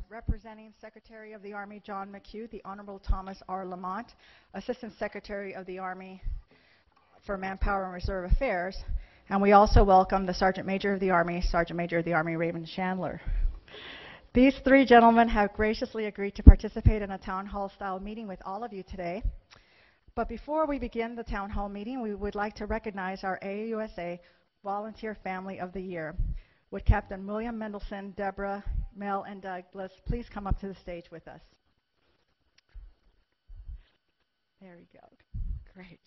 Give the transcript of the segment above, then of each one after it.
Representing Secretary of the Army John McHugh, the Honorable Thomas R. Lamont, Assistant Secretary of the Army for Manpower and Reserve Affairs, and we also welcome the Sergeant Major of the Army, Raven Chandler. These three gentlemen have graciously agreed to participate in a town hall style meeting with all of you today. But before we begin the town hall meeting, we would like to recognize our AUSA Volunteer Family of the Year. Would Captain William Mendelson, Deborah, Mel, and Douglas please come up to the stage with us? There we go. Great.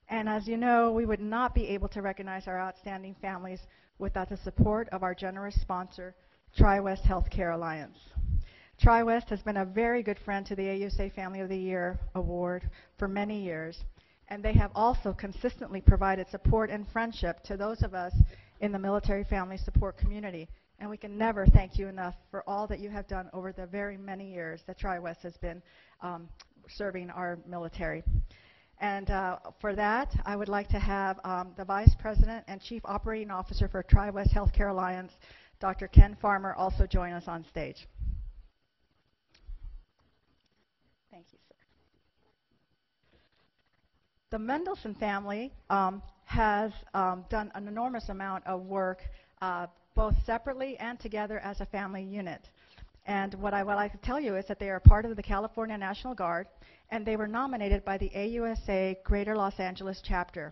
And as you know, we would not be able to recognize our outstanding families without the support of our generous sponsor, Tri-West Healthcare Alliance. Tri-West has been a very good friend to the AUSA Family of the Year Award for many years, and they have also consistently provided support and friendship to those of us in the military family support community. And we can never thank you enough for all that you have done over the very many years that Tri-West has been serving our military. And for that, I would like to have the Vice President and Chief Operating Officer for Tri-West Healthcare Alliance, Dr. Ken Farmer, also join us on stage. Thank you, sir. The Mendelson family has done an enormous amount of work, both separately and together as a family unit. And what I would like to tell you is that they are part of the California National Guard, and they were nominated by the AUSA Greater Los Angeles chapter.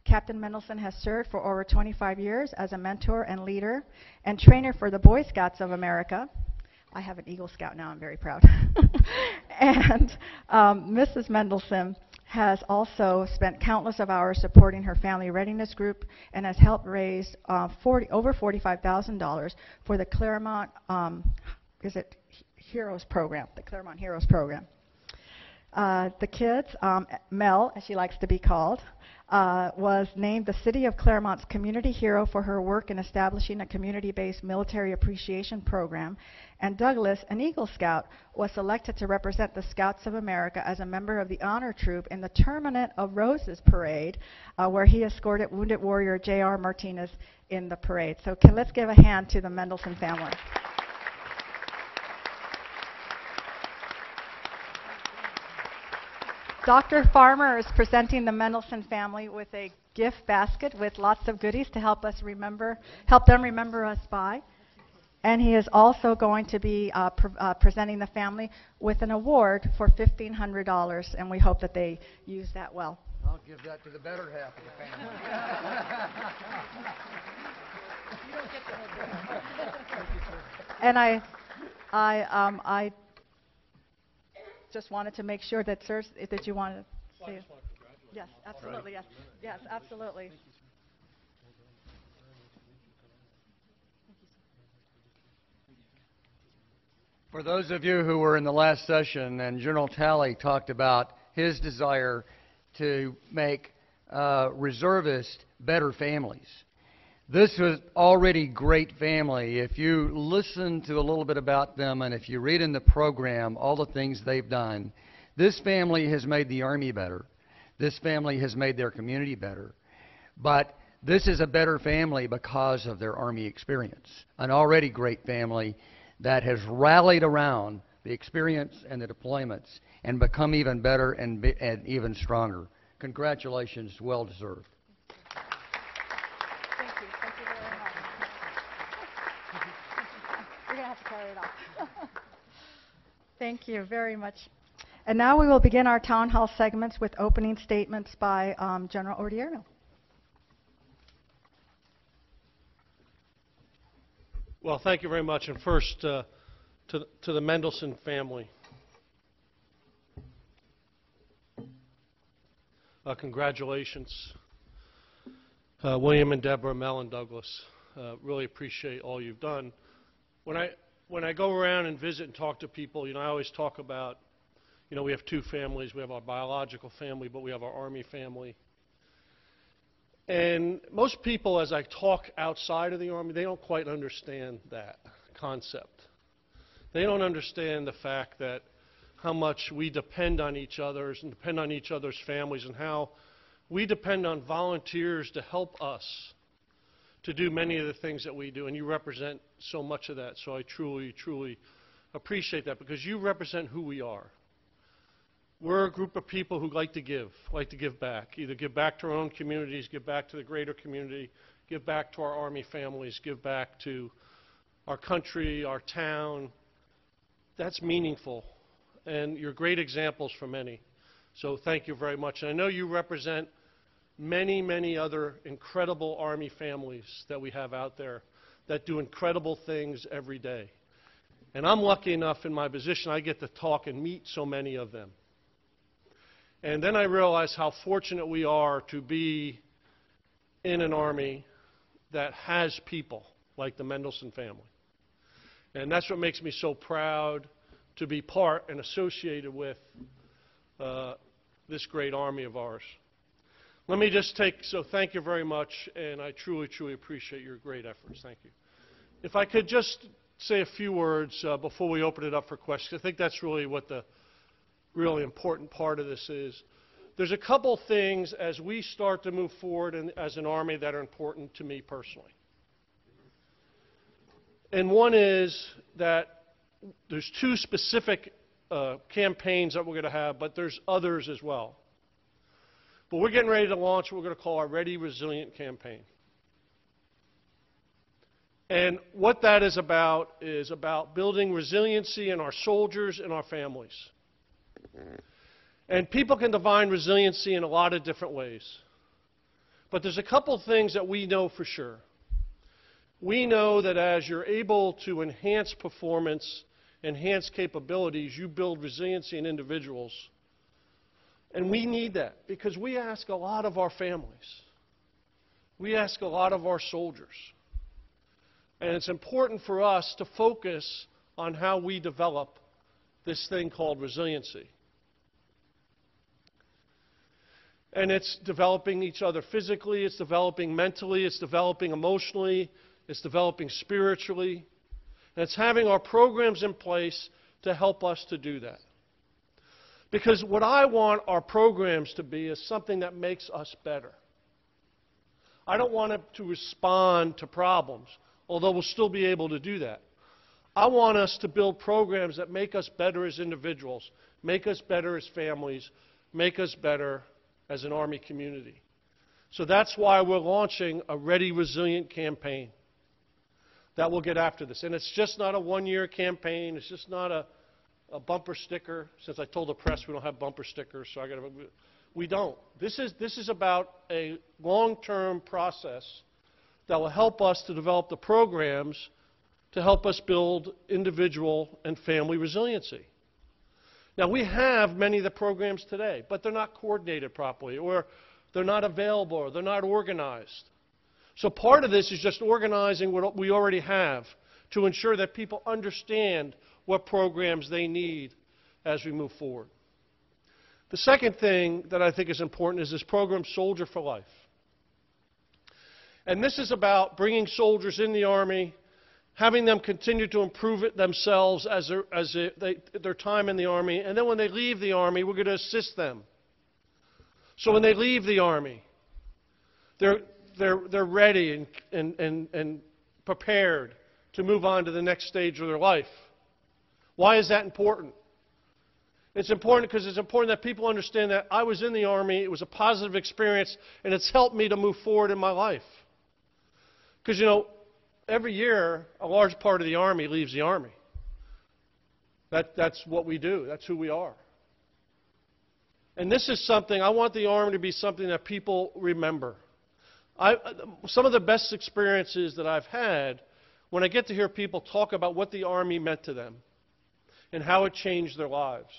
Captain Mendelson has served for over 25 years as a mentor and leader and trainer for the Boy Scouts of America. I have an Eagle Scout now, I'm very proud. And Mrs. Mendelson has also spent countless of hours supporting her family readiness group and has helped raise over $45,000 for the Claremont Heroes Program, the Claremont Heroes Program. The kids, Mel, as she likes to be called, was named the City of Claremont's Community Hero for her work in establishing a community-based military appreciation program. And Douglas, an Eagle Scout, was selected to represent the Scouts of America as a member of the Honor Troop in the Tournament of Roses Parade, where he escorted wounded warrior J.R. Martinez in the parade. So let's give a hand to the Mendelson family. Dr. Farmer is presenting the Mendelson family with a gift basket with lots of goodies to help them remember us by. And he is also going to be presenting the family with an award for $1,500, and we hope that they use that well. I'll give that to the better half of the family. You don't get the whole thing. And I just wanted to make sure that, sir, that you wanted to say. Yes, absolutely. Yes, yes, absolutely. For those of you who were in the last session, and General Talley talked about his desire to make reservists better families. This was already great family. If you listen to a little bit about them and if you read in the program all the things they've done, this family has made the Army better. This family has made their community better. But this is a better family because of their Army experience. An already great family that has rallied around the experience and the deployments and become even better and even stronger. Congratulations, well deserved. Thank you very much. And now we will begin our town hall segments with opening statements by General Ordierno. Well, thank you very much. And first, to the Mendelson family, congratulations. William and Deborah, Mel and Douglas, really appreciate all you've done. When I go around and visit and talk to people, I always talk about, we have two families. We have our biological family, but we have our Army family. And most people, as I talk outside of the Army, they don't quite understand that concept. They don't understand the fact that how much we depend on each other's and depend on each other's families, and how we depend on volunteers to help us to do many of the things that we do, and you represent so much of that. So I truly, truly appreciate that, because you represent who we are. We're a group of people who like to give back, either give back to our own communities, give back to the greater community, give back to our Army families, give back to our country, our town. That's meaningful, and you're great examples for many. So thank you very much. And I know you represent many, many other incredible Army families that we have out there that do incredible things every day. And I'm lucky enough in my position, I get to talk and meet so many of them. And then I realize how fortunate we are to be in an Army that has people like the Mendelson family. And that's what makes me so proud to be part and associated with this great Army of ours. Let me just so thank you very much, and I truly, truly appreciate your great efforts. Thank you. If I could just say a few words before we open it up for questions. I think that's really what the really important part of this is. There's a couple things as we start to move forward as an Army that are important to me personally. And one is that there's two specific campaigns that we're going to have, but there's others as well. But we're getting ready to launch what we're going to call our Ready Resilient campaign. And what that is about building resiliency in our soldiers and our families. And people can define resiliency in a lot of different ways. But there's a couple things that we know for sure. We know that as you're able to enhance performance, enhance capabilities, you build resiliency in individuals. And we need that because we ask a lot of our families. We ask a lot of our soldiers. And it's important for us to focus on how we develop this thing called resiliency. And it's developing each other physically, it's developing mentally, it's developing emotionally, it's developing spiritually. And it's having our programs in place to help us to do that. Because what I want our programs to be is something that makes us better. I don't want it to respond to problems, although we'll still be able to do that. I want us to build programs that make us better as individuals, make us better as families, make us better as an Army community. So that's why we're launching a Ready Resilient campaign that will get after this. And it's just not a one-year campaign. It's just not a bumper sticker. Since I told the press we don't have bumper stickers, so we don't. This is about a long-term process that will help us to develop the programs to help us build individual and family resiliency. Now, we have many of the programs today, but they're not coordinated properly, or they're not available, or they're not organized. So part of this is just organizing what we already have to ensure that people understand what programs they need as we move forward. The second thing that I think is important is this program, Soldier for Life. And this is about bringing soldiers in the Army, having them continue to improve it themselves as their time in the Army, and then when they leave the Army, we're going to assist them. So when they leave the Army, they're ready and prepared to move on to the next stage of their life. Why is that important? It's important because it's important that people understand that I was in the Army, it was a positive experience, and it's helped me to move forward in my life. Because, you know, every year, a large part of the Army leaves the Army. That's what we do. That's who we are. And this is something, I want the Army to be something that people remember. Some of the best experiences that I've had when I get to hear people talk about what the Army meant to them and how it changed their lives.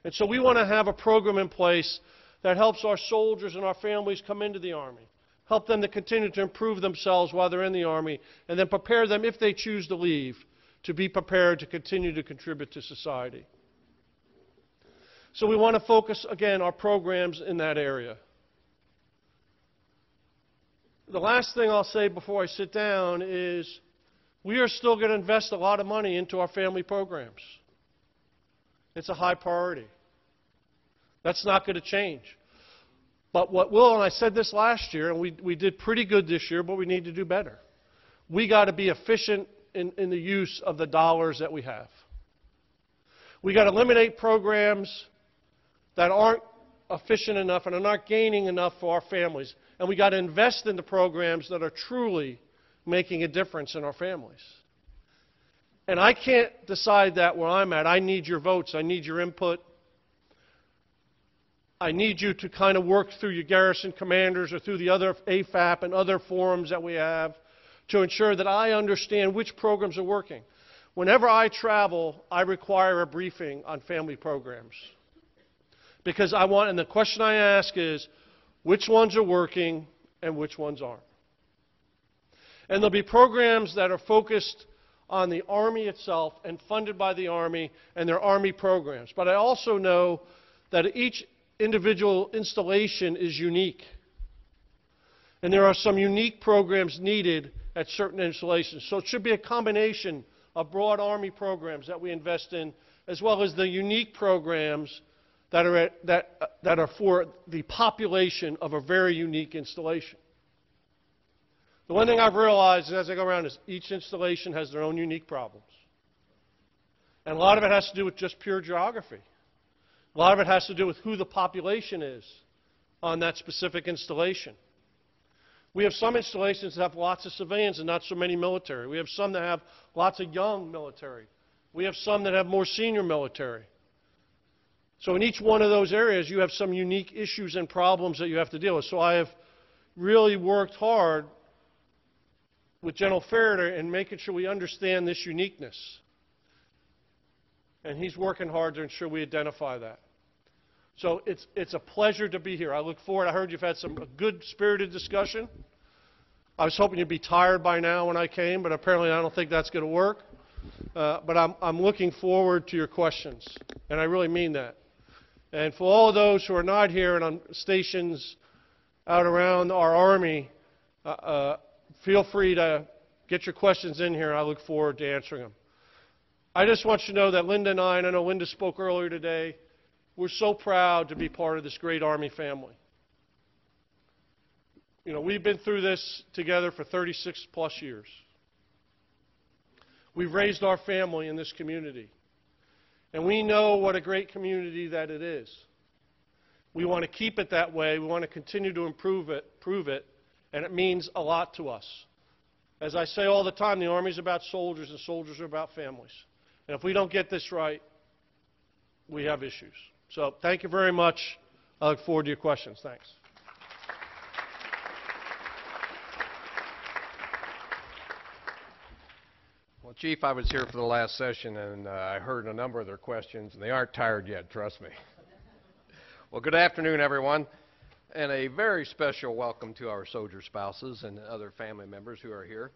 And so we want to have a program in place that helps our soldiers and our families come into the Army, help them to continue to improve themselves while they're in the Army, and then prepare them, if they choose to leave, to be prepared to continue to contribute to society. So we want to focus, again, our programs in that area. The last thing I'll say before I sit down is we are still going to invest a lot of money into our family programs. It's a high priority. That's not going to change. But what will, and I said this last year, and we did pretty good this year, but we need to do better. We got to be efficient in the use of the dollars that we have. We got to eliminate programs that aren't efficient enough and are not gaining enough for our families. And we got to invest in the programs that are truly making a difference in our families. And I can't decide that where I'm at. I need your votes. I need your input. I need you to kind of work through your garrison commanders or through the other AFAP and other forums that we have to ensure that I understand which programs are working. Whenever I travel, I require a briefing on family programs. Because I want, and the question I ask is, which ones are working and which ones aren't? And there'll be programs that are focused on the Army itself and funded by the Army and their Army programs. But I also know that each individual installation is unique. And there are some unique programs needed at certain installations. So it should be a combination of broad Army programs that we invest in, as well as the unique programs that are for the population of a very unique installation. The one thing I've realized as I go around is each installation has their own unique problems. And a lot of it has to do with just pure geography. A lot of it has to do with who the population is on that specific installation. We have some installations that have lots of civilians and not so many military. We have some that have lots of young military. We have some that have more senior military. So in each one of those areas, you have some unique issues and problems that you have to deal with. So I have really worked hard with General Farrader in making sure we understand this uniqueness. And he's working hard to ensure we identify that. So it's a pleasure to be here. I look forward. I heard you've had some good spirited discussion. I was hoping you'd be tired by now when I came, but apparently I don't think that's going to work. But I'm looking forward to your questions, and I really mean that. And for all of those who are not here and on stations out around our Army, feel free to get your questions in here. I look forward to answering them. I just want you to know that Linda and I know Linda spoke earlier today, we're so proud to be part of this great Army family. You know, we've been through this together for 36 plus years. We've raised our family in this community. And we know what a great community that it is. We want to keep it that way. We want to continue to improve it, and it means a lot to us. As I say all the time, the Army is about soldiers, and soldiers are about families. And if we don't get this right, we have issues. So thank you very much. I look forward to your questions. Thanks. Well, Chief, I was here for the last session, and I heard a number of their questions, and they aren't tired yet, trust me. Well, good afternoon, everyone, and a very special welcome to our soldier spouses and other family members who are here.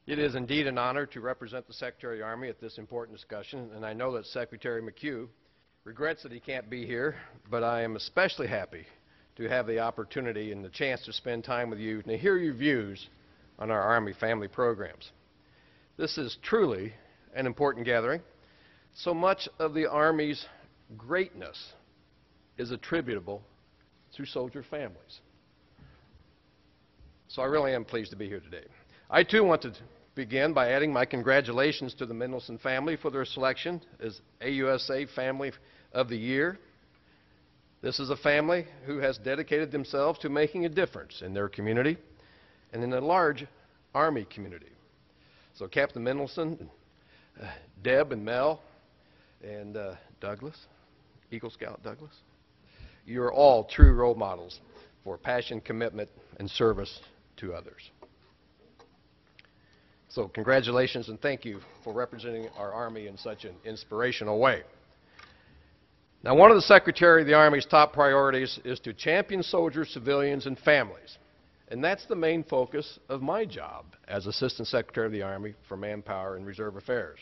It is indeed an honor to represent the Secretary of the Army at this important discussion, and I know that Secretary McHugh regrets that he can't be here, but I am especially happy to have the opportunity and the chance to spend time with you and to hear your views on our Army family programs. This is truly an important gathering. So much of the Army's greatness is attributable to soldier families. So I really am pleased to be here today. I too want to begin by adding my congratulations to the Mendelson family for their selection as AUSA Family of the Year. This is a family who has dedicated themselves to making a difference in their community and in a large Army community. So Captain Mendelson, Deb and Mel, and Douglas, Eagle Scout Douglas, you're all true role models for passion, commitment, and service to others. So congratulations and thank you for representing our Army in such an inspirational way. Now, one of the Secretary of the Army's top priorities is to champion soldiers, civilians, and families. And that's the main focus of my job as Assistant Secretary of the Army for Manpower and Reserve Affairs.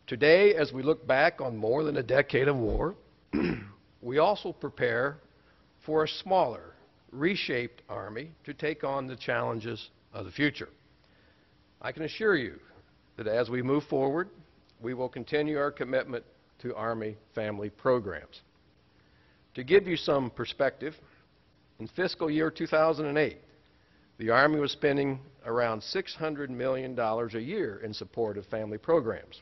Today, as we look back on more than a decade of war, we also prepare for a smaller, reshaped Army to take on the challenges of the future. I can assure you that as we move forward, we will continue our commitment to Army family programs. To give you some perspective, In fiscal year 2008, the Army was spending around $600 million a year in support of family programs.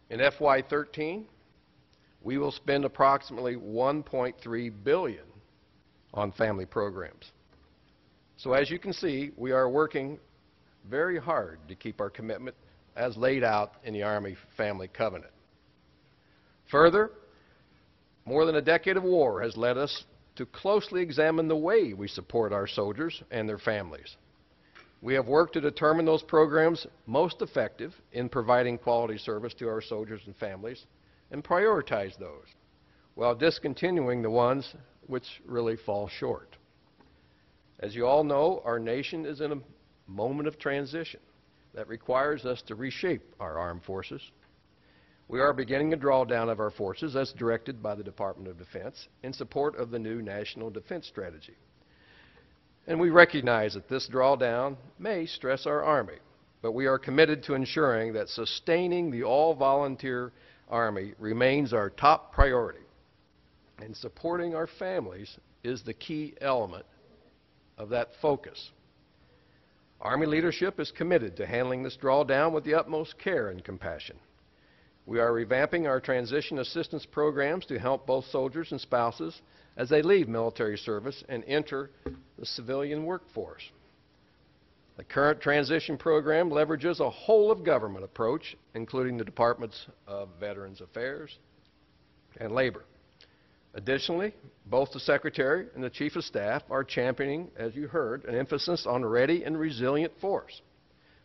In FY13, we will spend approximately $1.3 billion on family programs. So as you can see, we are working very hard to keep our commitment as laid out in the Army Family Covenant. Further, more than a decade of war has led us to closely examine the way we support our soldiers and their families. We have worked to determine those programs most effective in providing quality service to our soldiers and families and prioritize those, while discontinuing the ones which really fall short. As you all know, our nation is in a moment of transition that requires us to reshape our armed forces. We are beginning a drawdown of our forces as directed by the Department of Defense in support of the new National Defense Strategy. And we recognize that this drawdown may stress our Army, but we are committed to ensuring that sustaining the all-volunteer Army remains our top priority, and supporting our families is the key element of that focus. Army leadership is committed to handling this drawdown with the utmost care and compassion. We are revamping our transition assistance programs to help both soldiers and spouses as they leave military service and enter the civilian workforce. The current transition program leverages a whole-of-government approach, including the Departments of Veterans Affairs and Labor. Additionally, both the Secretary and the Chief of Staff are championing, as you heard, an emphasis on ready and resilient force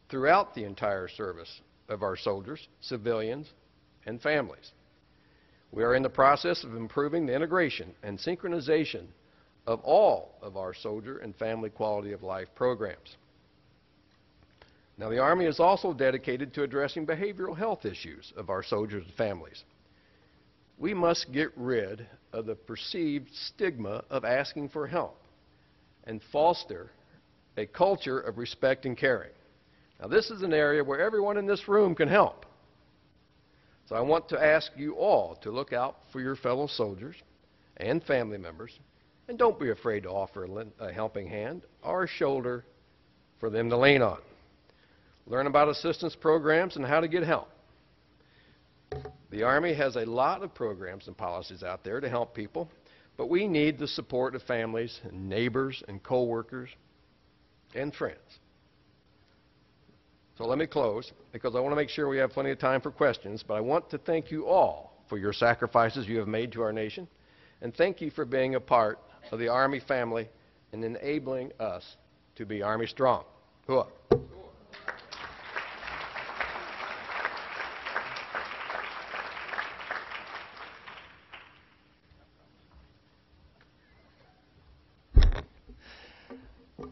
throughout the entire service of our soldiers, civilians, and families. We are in the process of improving the integration and synchronization of all of our soldier and family quality of life programs. Now, the Army is also dedicated to addressing behavioral health issues of our soldiers and families. We must get rid of the perceived stigma of asking for help and foster a culture of respect and caring. Now, this is an area where everyone in this room can help. So I want to ask you all to look out for your fellow soldiers and family members, and don't be afraid to offer a helping hand or a shoulder for them to lean on. Learn about assistance programs and how to get help. The Army has a lot of programs and policies out there to help people, but we need the support of families and neighbors and co-workers and friends. So let me close, because I want to make sure we have plenty of time for questions, but I want to thank you all for your sacrifices you have made to our nation, and thank you for being a part of the Army family and enabling us to be Army strong. Hooah.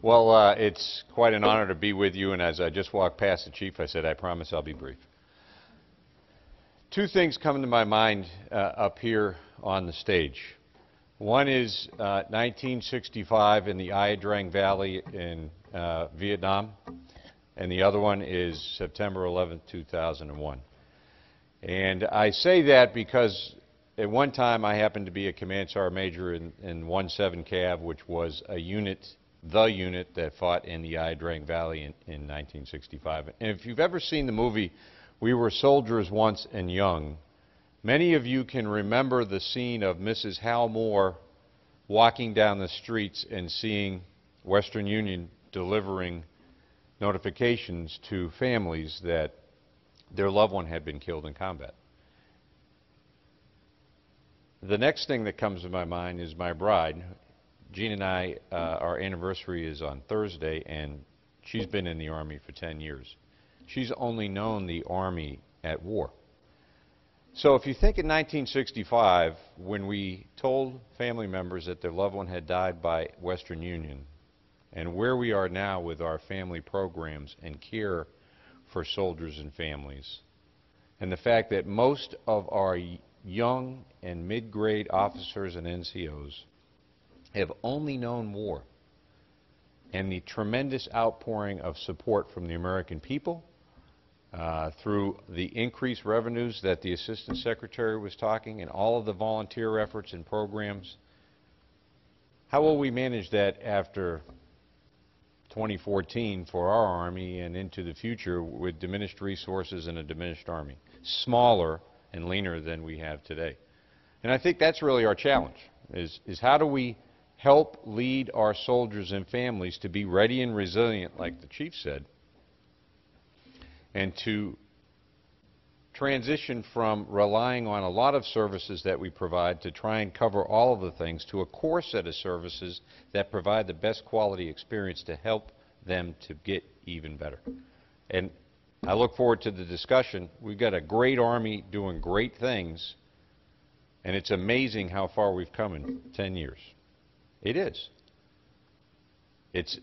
Well, it's quite an honor to be with you, and as I just walked past the Chief, I said, I promise I'll be brief. Two things come to my mind up here on the stage. One is 1965 in the Ia Drang Valley in Vietnam, and the other one is September 11, 2001. And I say that because at one time I happened to be a Command Sergeant Major in 17 Cav, which was a unit, the unit that fought in the Ia Drang Valley in 1965. And if you've ever seen the movie We Were Soldiers Once and Young, many of you can remember the scene of Mrs. Hal Moore walking down the streets and seeing Western Union delivering notifications to families that their loved one had been killed in combat. The next thing that comes to my mind is my bride. Jean and I, our anniversary is on Thursday, and she's been in the Army for 10 years. She's only known the Army at war. So if you think in 1965, when we told family members that their loved one had died by Western Union, and where we are now with our family programs and care for soldiers and families, and the fact that most of our young and mid-grade officers and NCOs have only known war, and the tremendous outpouring of support from the American people through the increased revenues that the Assistant Secretary was talking, and all of the volunteer efforts and programs, How will we manage that after 2014 for our Army and into the future with diminished resources and a diminished Army? Smaller and leaner than we have today. And I think that's really our challenge, is how do we help lead our soldiers and families to be ready and resilient, like the Chief said, and to transition from relying on a lot of services that we provide to try and cover all of the things to a core set of services that provide the best quality experience to help them to get even better. And I look forward to the discussion. We've got a great Army doing great things, and it's amazing how far we've come in 10 years. It is. It's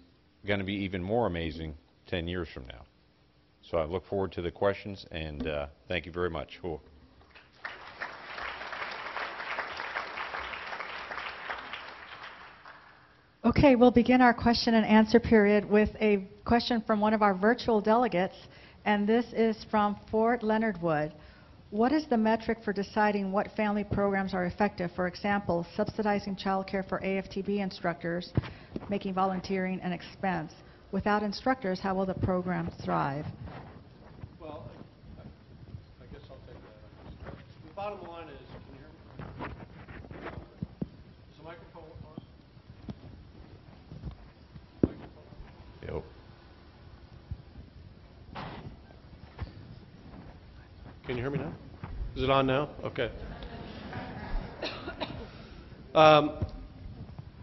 going to be even more amazing 10 years from now. So I look forward to the questions, and thank you very much. Cool. Okay, we'll begin our question and answer period with a question from one of our virtual delegates, and this is from Fort Leonard Wood. What is the metric for deciding what family programs are effective? For example, subsidizing childcare for AFTB instructors, making volunteering an expense. Without instructors, how will the program thrive? Well, I guess I'll take that. The bottom line is, can you hear me? Is the microphone on? Yep. Can you hear me now? Is it on now? Okay.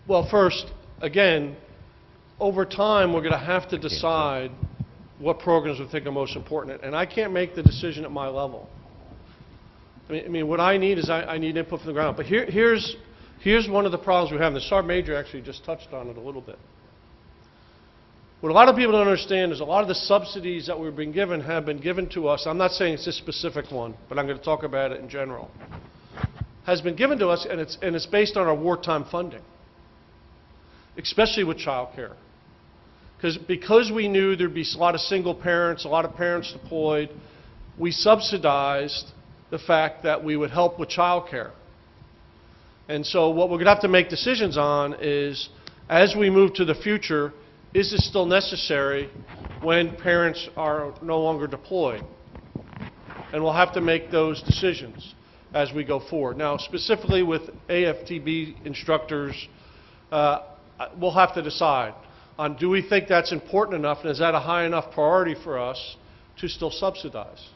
Well, first, again, over time, we're going to have to decide what programs we think are most important. And I can't make the decision at my level. I mean what I need is I need input from the ground. But here's one of the problems we have. And the Sergeant Major actually just touched on it a little bit. What a lot of people don't understand is a lot of the subsidies that we've been given have been given to us. I'm not saying it's this specific one, but I'm going to talk about it in general. Has been given to us, and it's based on our wartime funding, especially with child care. Because we knew there'd be a lot of single parents, a lot of parents deployed, we subsidized the fact that we would help with child care. And so what we're going to have to make decisions on is, as we move to the future, is this still necessary when parents are no longer deployed? And we'll have to make those decisions as we go forward. Now, specifically with AFTB instructors, we'll have to decide on, do we think that's important enough, and is that a high enough priority for us to still subsidize?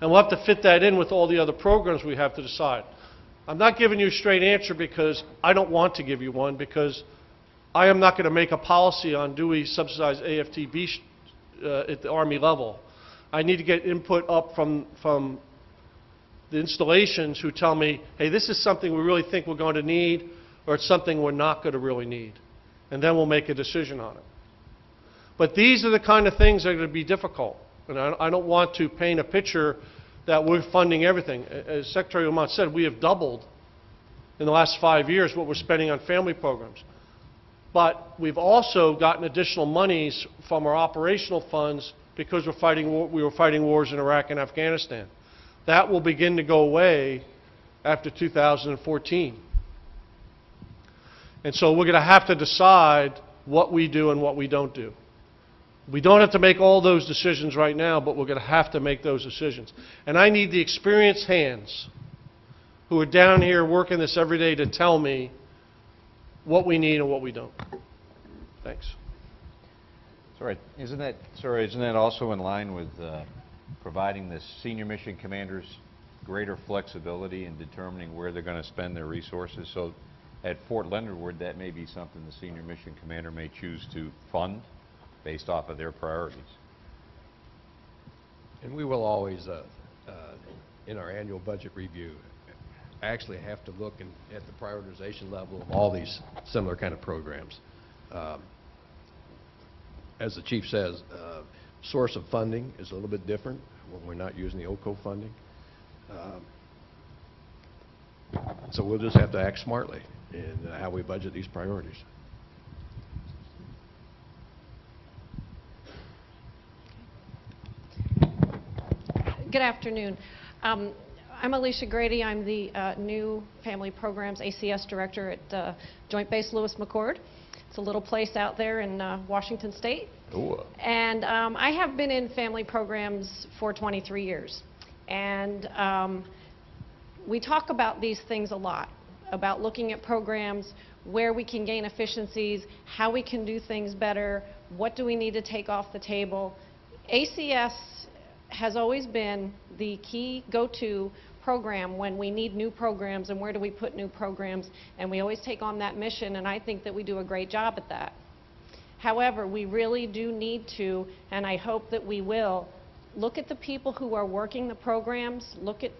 And we'll have to fit that in with all the other programs we have to decide. I'm not giving you a straight answer because I don't want to give you one, because I am not going to make a policy on, do we subsidize AFTB at the Army level. I need to get input up from the installations who tell me, hey, this is something we really think we're going to need, or it's something we're not going to really need. And then we'll make a decision on it. But these are the kind of things that are going to be difficult. And I don't want to paint a picture that we're funding everything. As Secretary Lamont said, we have doubled in the last 5 years what we're spending on family programs. But we've also gotten additional monies from our operational funds because we were fighting wars in Iraq and Afghanistan. That will begin to go away after 2014. And so we're going to have to decide what we do and what we don't do. We don't have to make all those decisions right now, but we're going to have to make those decisions. And I need the experienced hands who are down here working this every day to tell me what we need and what we don't. Thanks. Sorry, isn't that also in line with providing the senior mission commanders greater flexibility in determining where they're going to spend their resources? So at Fort Leonard Wood, that may be something the senior mission commander may choose to fund based off of their priorities. And we will always, in our annual budget review, actually have to look at the prioritization level of all these similar kind of programs. As the Chief says, source of funding is a little bit different when we're not using the OCO funding. So we'll just have to act smartly in how we budget these priorities. Good afternoon. I'm Alicia Grady. I'm the new Family Programs ACS Director at Joint Base Lewis McChord. It's a little place out there in Washington State. Ooh. And I have been in family programs for 23 years. And we talk about these things a lot, about looking at programs, where we can gain efficiencies, how we can do things better, what do we need to take off the table. ACS has always been the key go-to program when we need new programs and where do we put new programs, and we always take on that mission, and I think that we do a great job at that. However, we really do need to, and I hope that we will, look at the people who are working the programs,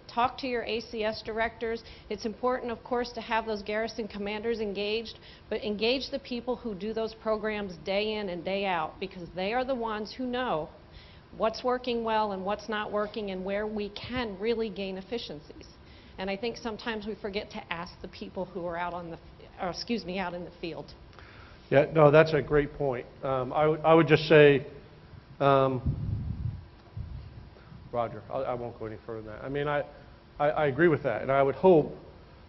talk to your ACS directors. It's important, of course, to have those garrison commanders engaged, but engage the people who do those programs day in and day out, because they are the ones who know what's working well and what's not working and where we can really gain efficiencies. And I think sometimes we forget to ask the people who are out in the field. Yeah, no, that's a great point. I would just say, Roger, I won't go any further than that. I mean, I agree with that, and I would hope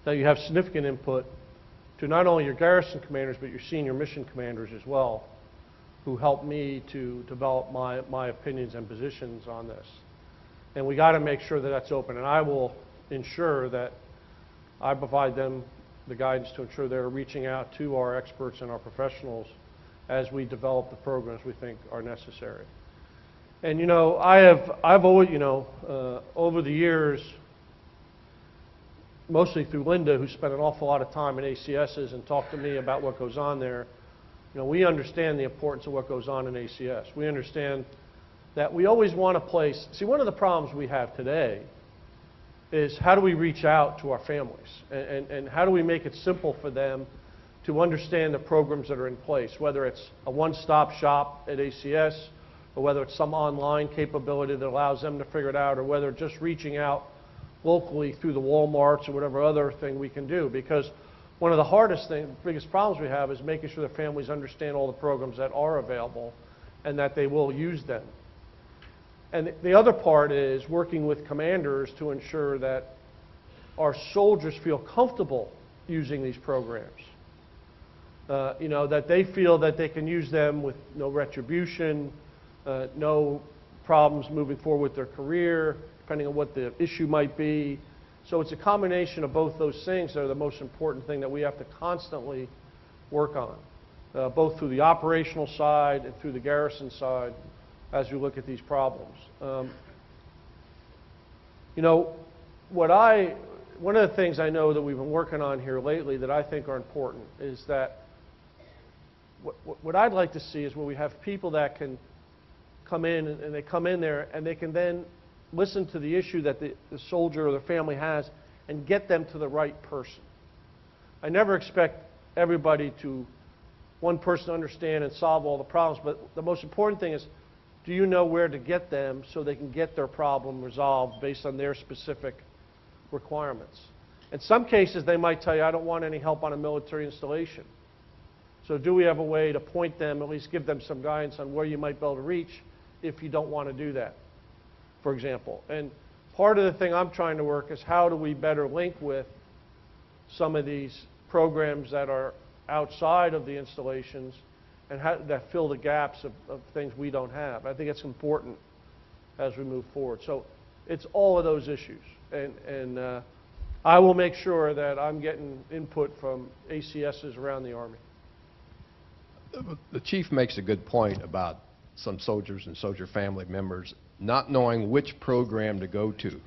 that you have significant input to not only your garrison commanders, but your senior mission commanders as well, who help me to develop my opinions and positions on this. And we got to make sure that that's open, and I will ensure that I provide them the guidance to ensure they're reaching out to our experts and our professionals as we develop the programs we think are necessary. And you know, I've always, you know, over the years, mostly through Linda, who spent an awful lot of time in ACSs and talked to me about what goes on there, you know, we understand the importance of what goes on in ACS. We understand that we always want to place, see, one of the problems we have today is how do we reach out to our families, and how do we make it simple for them to understand the programs that are in place, whether it's a one-stop shop at ACS, or whether it's some online capability that allows them to figure it out, or whether just reaching out locally through the Walmarts or whatever other thing we can do. Because one of the hardest things, biggest problems we have is making sure that families understand all the programs that are available and that they will use them. And the other part is working with commanders to ensure that our soldiers feel comfortable using these programs. You know, that they feel that they can use them with no retribution, no problems moving forward with their career, depending on what the issue might be. So it's a combination of both those things that are the most important thing that we have to constantly work on, both through the operational side and through the garrison side as we look at these problems. You know, one of the things I know that we've been working on here lately that I think are important is that what I'd like to see is where we have people that can come in, and they come in there and they can then listen to the issue that the soldier or the family has and get them to the right person. I never expect everybody one person to understand and solve all the problems, but the most important thing is, do you know where to get them so they can get their problem resolved based on their specific requirements? In some cases, they might tell you, I don't want any help on a military installation. So do we have a way to point them, at least give them some guidance on where you might be able to reach if you don't want to do that, for example? And part of the thing I'm trying to work is how do we better link with some of these programs that are outside of the installations and that fill the gaps of things we don't have. I think it's important as we move forward. So it's all of those issues. And I will make sure that I'm getting input from ACSs around the Army. The chief makes a good point about some soldiers and soldier family members not knowing which program to go to.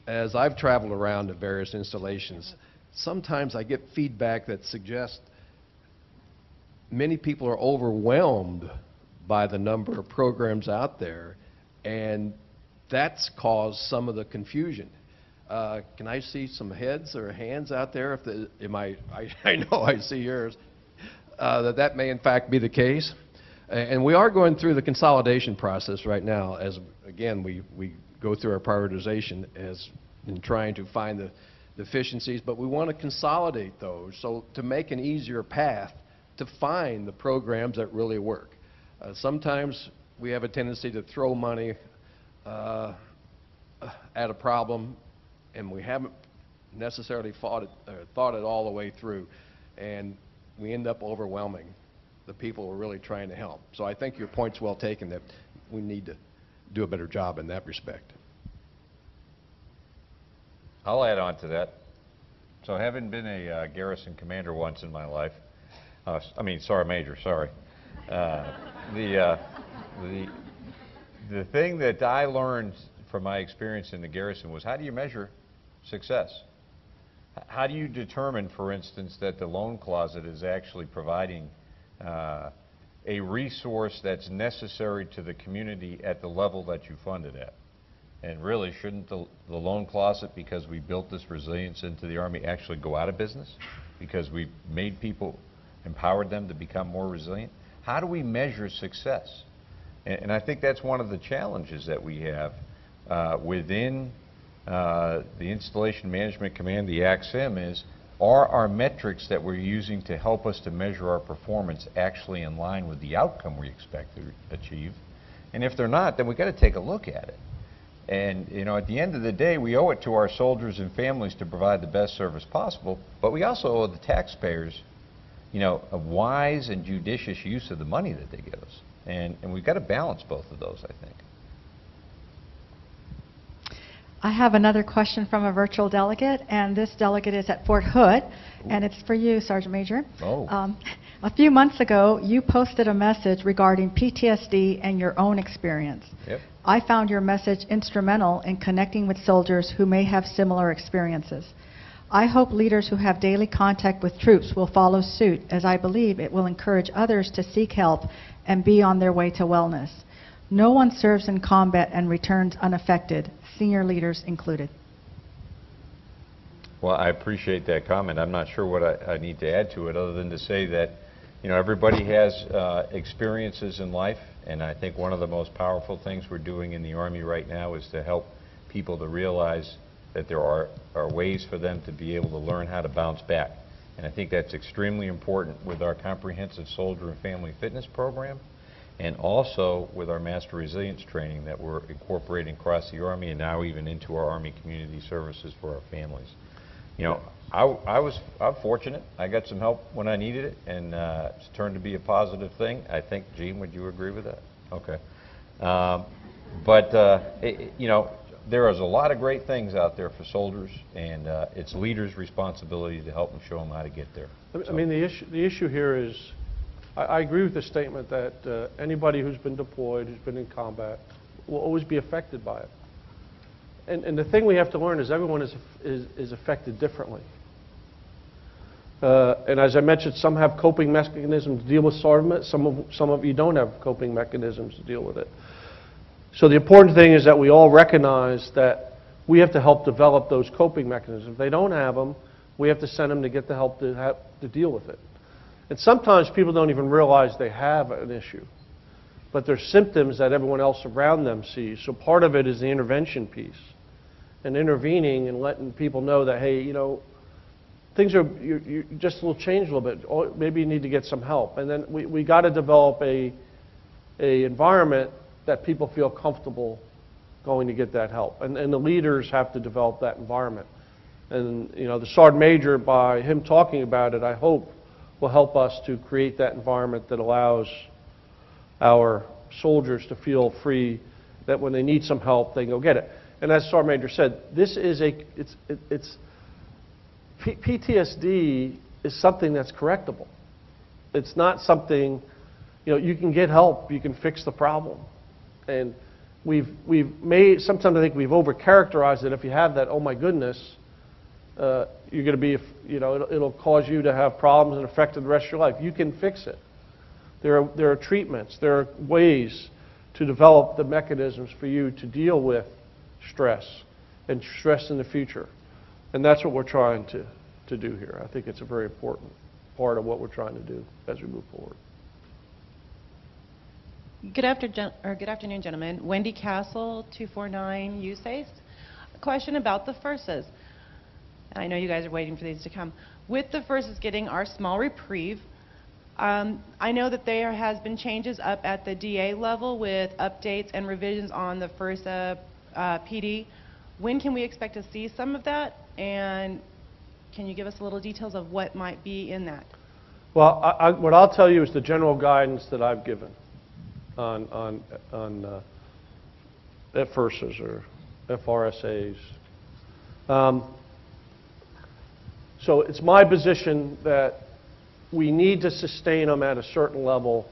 As I've traveled around to various installations, sometimes I get feedback that suggests many people are overwhelmed by the number of programs out there, and that's caused some of the confusion. Can I see some heads or hands out there? I know I see yours. That may in fact be the case. And we are going through the consolidation process right now as, again, we go through our prioritization as in trying to find the deficiencies, but we want to consolidate those so to make an easier path to find the programs that really work. Sometimes we have a tendency to throw money at a problem and we haven't necessarily thought it all the way through, and we end up overwhelming the people we're really trying to help. So I think your point's well taken that we need to do a better job in that respect. I'll add on to that. So having been a garrison commander once in my life, major, sorry. The thing that I learned from my experience in the garrison was, how do you measure success? How do you determine, for instance, that the loan closet is actually providing a resource that's necessary to the community at the level that you fund it at? And really, shouldn't the loan closet, because we built this resilience into the Army, actually go out of business? Because we made people, empowered them to become more resilient? How do we measure success? And I think that's one of the challenges that we have within the Installation Management Command, the AUSA, is, are our metrics that we're using to help us to measure our performance actually in line with the outcome we expect to achieve? And if they're not, then we've got to take a look at it. And, you know, at the end of the day, we owe it to our soldiers and families to provide the best service possible, but we also owe the taxpayers, you know, a wise and judicious use of the money that they give us. And we've got to balance both of those, I think. I have another question from a virtual delegate, and this delegate is at Fort Hood, and it's for you, Sergeant Major. Oh. A few months ago, you posted a message regarding PTSD and your own experience. Yep. I found your message instrumental in connecting with soldiers who may have similar experiences. I hope leaders who have daily contact with troops will follow suit, as I believe it will encourage others to seek help and be on their way to wellness. No one serves in combat and returns unaffected, senior leaders included. Well, I appreciate that comment. I'm not sure what I need to add to it, other than to say that, you know, everybody has experiences in life, and I think one of the most powerful things we're doing in the Army right now is to help people to realize that there are ways for them to be able to learn how to bounce back. And I think that's extremely important with our comprehensive soldier and family fitness program, and also with our Master Resilience training that we're incorporating across the Army and now even into our Army community services for our families. You know, I'm fortunate. I got some help when I needed it, and it's turned to be a positive thing. I think, Gene, would you agree with that? Okay. You know, there is a lot of great things out there for soldiers, and it's leaders' responsibility to help them show them how to get there. I mean, the issue here is, I agree with the statement that anybody who's been deployed, who's been in combat, will always be affected by it. And the thing we have to learn is everyone is affected differently. And as I mentioned, some have coping mechanisms to deal with some of it. Some of you don't have coping mechanisms to deal with it. So the important thing is that we all recognize that we have to help develop those coping mechanisms. If they don't have them, we have to send them to get the help to deal with it. And sometimes people don't even realize they have an issue, but there's symptoms that everyone else around them sees. So part of it is the intervention piece, and intervening and letting people know that, hey, you know, things are you just a little change a little bit. Or maybe you need to get some help. And then we got to develop a environment that people feel comfortable going to get that help, and the leaders have to develop that environment. And you know, the Sergeant Major, by him talking about it, I hope will help us to create that environment that allows our soldiers to feel free, that when they need some help, they can go get it. And as Sergeant Major said, this is PTSD is something that's correctable. It's not something, you know, you can get help, you can fix the problem. And sometimes I think we've overcharacterized it. If you have that, oh my goodness, you're going to be, you know, it'll cause you to have problems and affect the rest of your life. You can fix it. There are treatments, there are ways to develop the mechanisms for you to deal with stress and stress in the future. And that's what we're trying to do here. I think it's a very important part of what we're trying to do as we move forward. Good afternoon, gentlemen. Wendy Castle, 249 USACE. A question about the FERSAs. I know you guys are waiting for these to come. With the FERSAs getting our small reprieve, I know that there has been changes up at the DA level with updates and revisions on the FERSA PD. When can we expect to see some of that? And can you give us a little details of what might be in that? Well, what I'll tell you is the general guidance that I've given on FERSAs or FRSAs. So it's my position that we need to sustain them at a certain level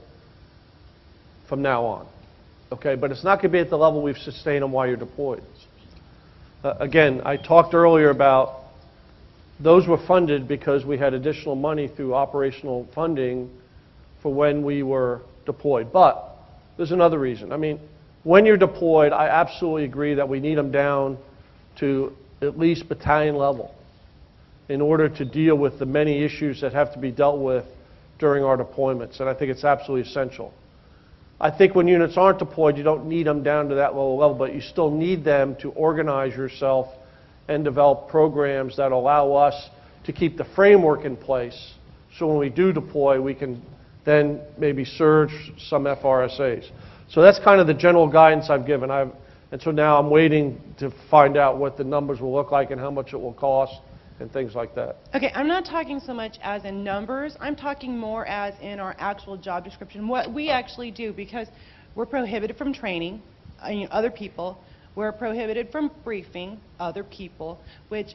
from now on. Okay, but it's not going to be at the level we've sustained them while you're deployed. Again, I talked earlier about those were funded because we had additional money through operational funding for when we were deployed. But there's another reason. I mean, when you're deployed, I absolutely agree that we need them down to at least battalion level in order to deal with the many issues that have to be dealt with during our deployments, and I think it's absolutely essential. I think when units aren't deployed, you don't need them down to that low level, but you still need them to organize yourself and develop programs that allow us to keep the framework in place so when we do deploy, we can then maybe surge some FRSAs. So that's kind of the general guidance I've given. And so now I'm waiting to find out what the numbers will look like and how much it will cost and things like that. Okay, I'm not talking so much as in numbers. I'm talking more as in our actual job description, what we actually do, because we're prohibited from training other people. We're prohibited from briefing other people, which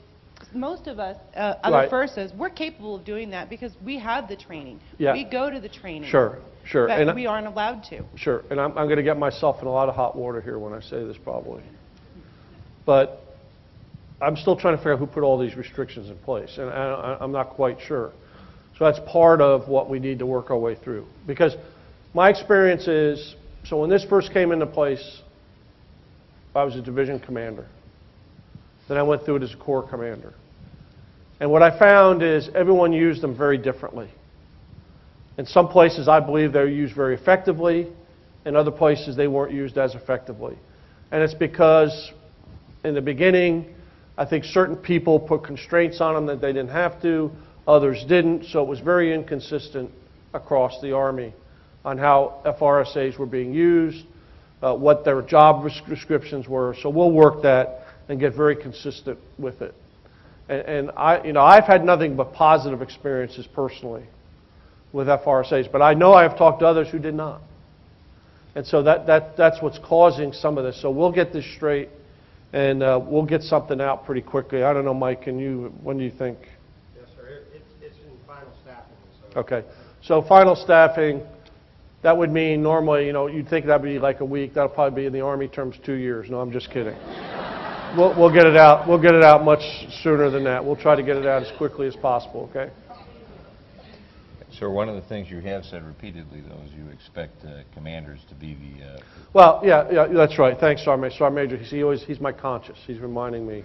most of us, other Right. FERSAs, we're capable of doing that because we have the training. Yeah. We go to the training. Sure, sure. But And we aren't allowed to. sure, and I'm going to get myself in a lot of hot water here when I say this probably. But I'm still trying to figure out who put all these restrictions in place, and I'm not quite sure. So that's part of what we need to work our way through. Because my experience is, so when this first came into place, I was a division commander. Then I went through it as a corps commander. And what I found is everyone used them very differently. In some places, I believe they're used very effectively. In other places, they weren't used as effectively. And it's because in the beginning, I think certain people put constraints on them that they didn't have to, others didn't, so it was very inconsistent across the Army on how FRSAs were being used, what their job descriptions were. So we'll work that and get very consistent with it. And I've had nothing but positive experiences personally with FRSAs, but I know I have talked to others who did not. And so that's what's causing some of this. So we'll get this straight. And we'll get something out pretty quickly. I don't know, Mike, when do you think? Yes, sir. It's in final staffing. So. Okay. So final staffing, that would mean normally, you'd think that would be like a week. That'll probably be in the Army terms 2 years. No, I'm just kidding. We'll get it out. We'll get it out much sooner than that. We'll try to get it out as quickly as possible, okay? So one of the things you have said repeatedly, though, is you expect commanders to be the... Well, yeah, that's right. Thanks, Sergeant Major. He's my conscience. He's reminding me.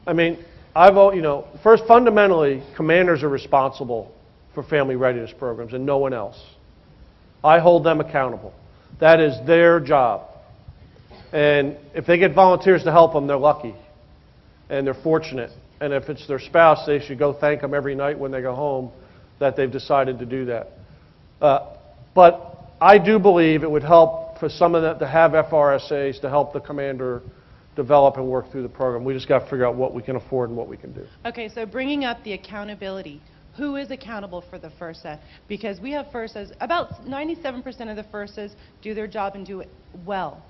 I mean, first, fundamentally, commanders are responsible for family readiness programs and no one else. I hold them accountable. That is their job. And if they get volunteers to help them, they're lucky. And they're fortunate. And if it's their spouse, they should go thank them every night when they go home that they've decided to do that. But I do believe it would help for some of them to have FRSAs to help the commander develop and work through the program. We just got to figure out what we can afford and what we can do. Okay, so bringing up the accountability. Who is accountable for the FERSA? Because we have FERSAs, about 97% of the FERSAs do their job and do it well.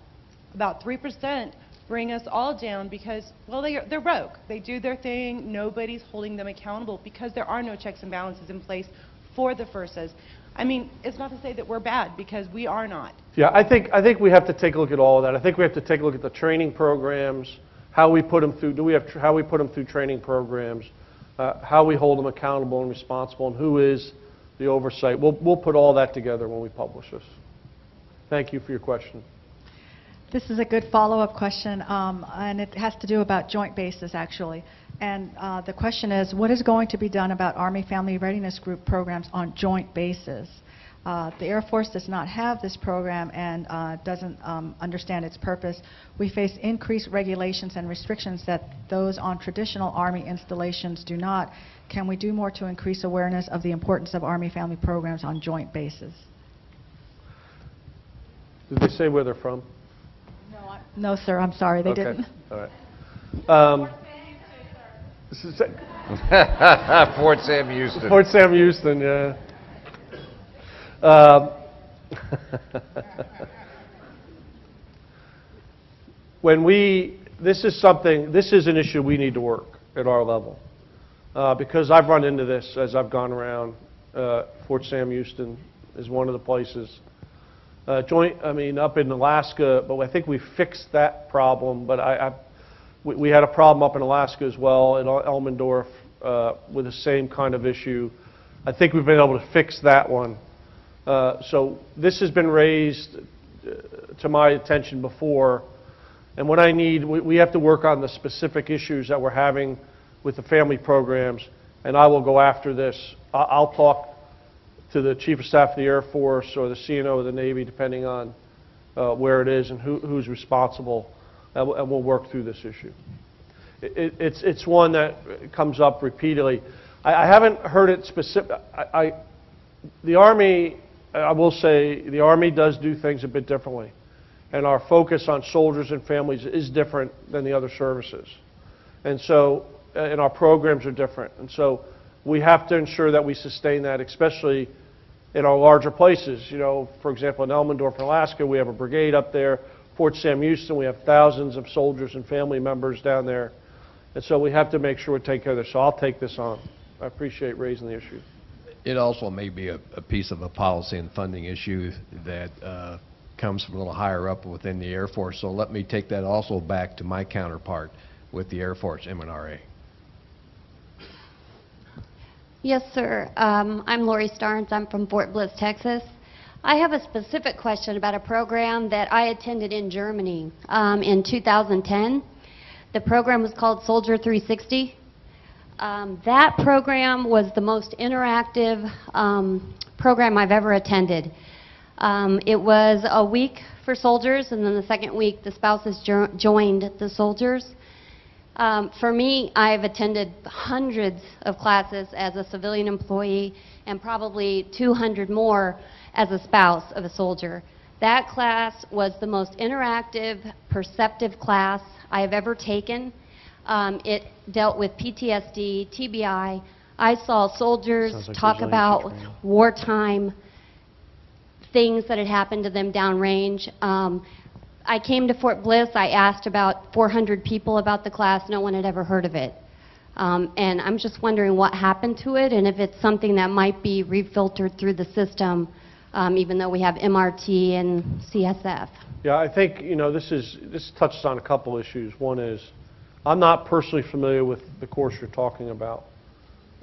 About 3% bring us all down because, well, they're rogue. They do their thing. Nobody's holding them accountable because there are no checks and balances in place for the FERSAs. I mean, it's not to say that we're bad, because we are not. Yeah, I think we have to take a look at all of that. I think we have to take a look at the training programs, how we put them through. How we put them through training programs, how we hold them accountable and responsible, and who is the oversight. We'll put all that together when we publish this. Thank you for your question. This is a good follow-up question, and it has to do about joint bases, actually. And the question is, what is going to be done about Army Family Readiness Group programs on joint bases? The Air Force does not have this program and doesn't understand its purpose. We face increased regulations and restrictions that those on traditional Army installations do not. Can we do more to increase awareness of the importance of Army family programs on joint bases? Did they say where they're from? No, sir, I'm sorry, they Okay. didn't. All right. This is Fort Sam Houston. Fort Sam Houston, yeah. This is an issue we need to work at our level. Because I've run into this as I've gone around. Fort Sam Houston is one of the places. Up in Alaska, but I think we fixed that problem. But we had a problem up in Alaska as well, in Elmendorf, with the same kind of issue. I think we've been able to fix that one. So this has been raised to my attention before. And what I need, we have to work on the specific issues that we're having with the family programs, and I will go after this. I'll talk to the Chief of Staff of the Air Force or the CNO of the Navy, depending on where it is and who's responsible, and we'll work through this issue. It's one that comes up repeatedly. I haven't heard it specific. The Army, I will say, the Army does do things a bit differently. And our focus on soldiers and families is different than the other services. And so, and our programs are different. And so we have to ensure that we sustain that, especially in our larger places. You know, for example, in Elmendorf, Alaska, we have a brigade up there. Fort Sam Houston, we have thousands of soldiers and family members down there. And so we have to make sure we take care of this. So I'll take this on. I appreciate raising the issue. It also may be a piece of a policy and funding issue that comes from a little higher up within the Air Force. So let me take that also back to my counterpart with the Air Force MNRA. Yes, sir. I'm Lori Starnes. I'm from Fort Bliss, Texas. I have a specific question about a program that I attended in Germany in 2010. The program was called Soldier 360. That program was the most interactive program I've ever attended. It was a week for soldiers, and then the second week the spouses joined the soldiers. For me, I've attended hundreds of classes as a civilian employee and probably 200 more as a spouse of a soldier. That class was the most interactive, perceptive class I have ever taken. It dealt with PTSD, TBI. I saw soldiers talk about wartime things that had happened to them downrange. I came to Fort Bliss. I asked about 400 people about the class. No one had ever heard of it. And I'm just wondering what happened to it and if it's something that might be refiltered through the system, even though we have MRT and CSF. Yeah, I think, you know, this touches on a couple issues. One is, I'm not personally familiar with the course you're talking about,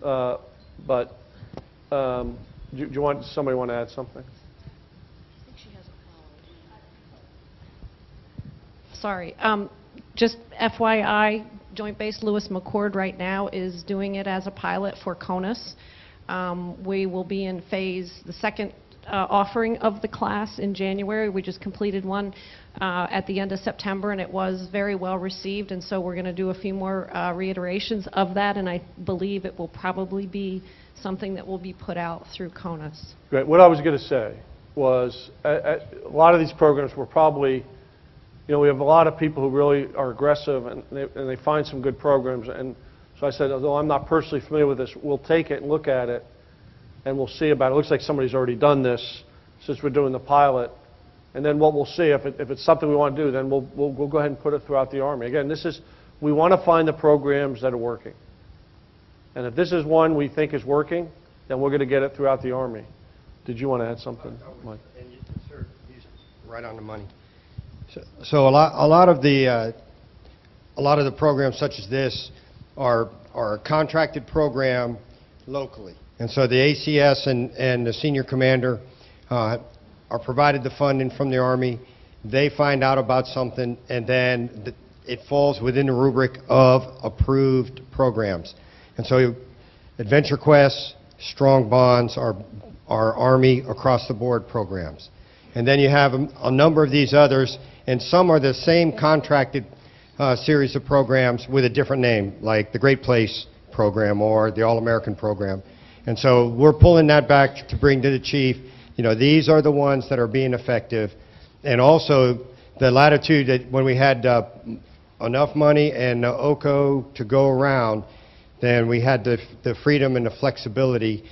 but somebody want to add something? Sorry. Just FYI, Joint Base Lewis McChord right now is doing it as a pilot for CONUS. We will be in the second offering of the class in January. We just completed one at the end of September, and it was very well received, and so we're going to do a few more reiterations of that, and I believe it will probably be something that will be put out through CONUS. Great. What I was going to say was a lot of these programs were probably, you know, we have a lot of people who really are aggressive, and they find some good programs. And so I said, although I'm not personally familiar with this, we'll take it and look at it, and we'll see about it. It looks like somebody's already done this since we're doing the pilot. And then what we'll see, if it's something we want to do, then we'll go ahead and put it throughout the Army. Again, we want to find the programs that are working. And if this is one we think is working, then we're going to get it throughout the Army. Did you want to add something, Mike? Sir, he's right on the money. So a lot of the programs such as this are a contracted program locally, and so the ACS and the senior commander are provided the funding from the Army. They find out about something, and then it falls within the rubric of approved programs. And so Adventure Quest, Strong Bonds are Army across the board programs. And then you have a number of these others, and some are the same contracted series of programs with a different name, like the Great Place program or the All-American program. And so we're pulling that back to bring to the chief, you know, these are the ones that are being effective. And also the latitude that when we had enough money and the OCO to go around, then we had the freedom and the flexibility